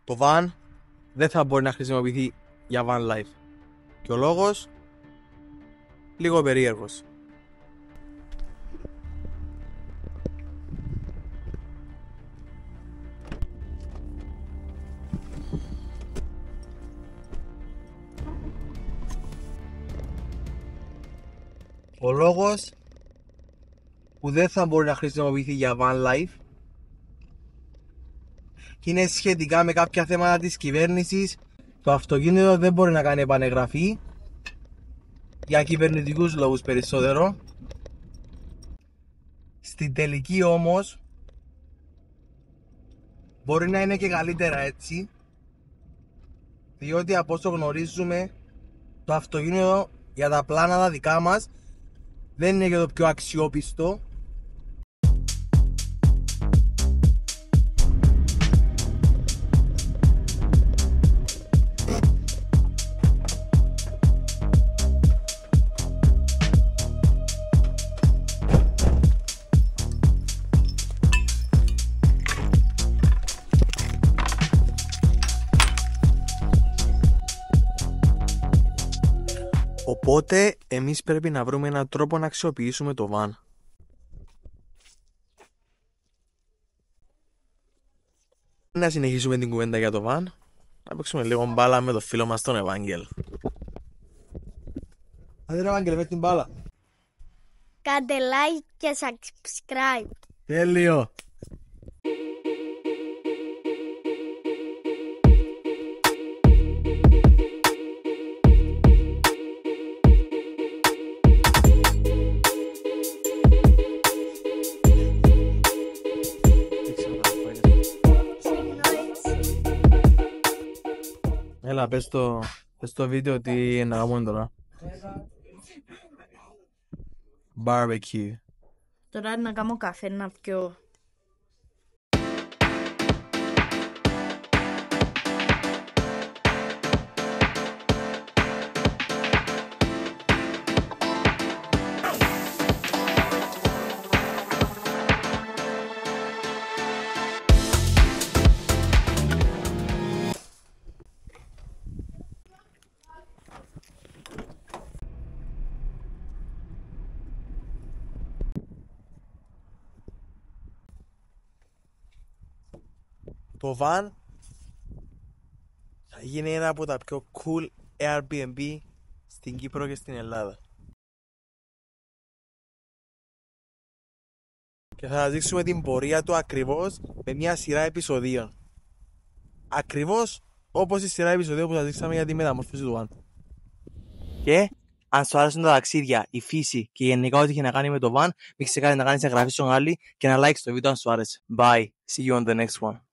το van δεν θα μπορεί να χρησιμοποιηθεί για van life. Και ο λόγος, λίγο περίεργος. Ο λόγος που δεν θα μπορεί να χρησιμοποιηθεί για van life είναι σχετικά με κάποια θέματα της κυβέρνησης. Το αυτοκίνητο δεν μπορεί να κάνει επανεγραφή για κυβερνητικούς λόγους περισσότερο. Στην τελική όμως μπορεί να είναι και καλύτερα έτσι, διότι από όσο γνωρίζουμε το αυτοκίνητο για τα πλάνα τα δικά μας δεν είναι και το πιο αξιόπιστο. Οπότε εμείς πρέπει να βρούμε έναν τρόπο να αξιοποιήσουμε το van. Να συνεχίσουμε την κουβέντα για το van. Να παίξουμε λίγο μπάλα με το φίλο μας τον Ευάγγελ. Άντε ρε Ευάγγελ, φέρ' την μπάλα. Κάντε like και subscribe. Τέλειο. Έλα, πες το βίντεο τι να κάνουμε τώρα. Barbecue. Τώρα να κάνω καφέ να πιω. Το van θα γίνει ένα από τα πιο cool Airbnb στην Κύπρο και στην Ελλάδα. Και θα σας δείξουμε την πορεία του ακριβώς με μια σειρά επεισοδίων. Ακριβώς όπως η σειρά επεισοδίων που σας δείξαμε για τη μεταμόρφωση του van. Και αν σου άρεσαν τα ταξίδια, η φύση και γενικά ό,τι έχει να κάνει με το van, μην ξεχάσεις να κάνεις εγγραφή στον άλλη και ένα like στο βίντεο αν σου άρεσε. Bye. See you on the next one.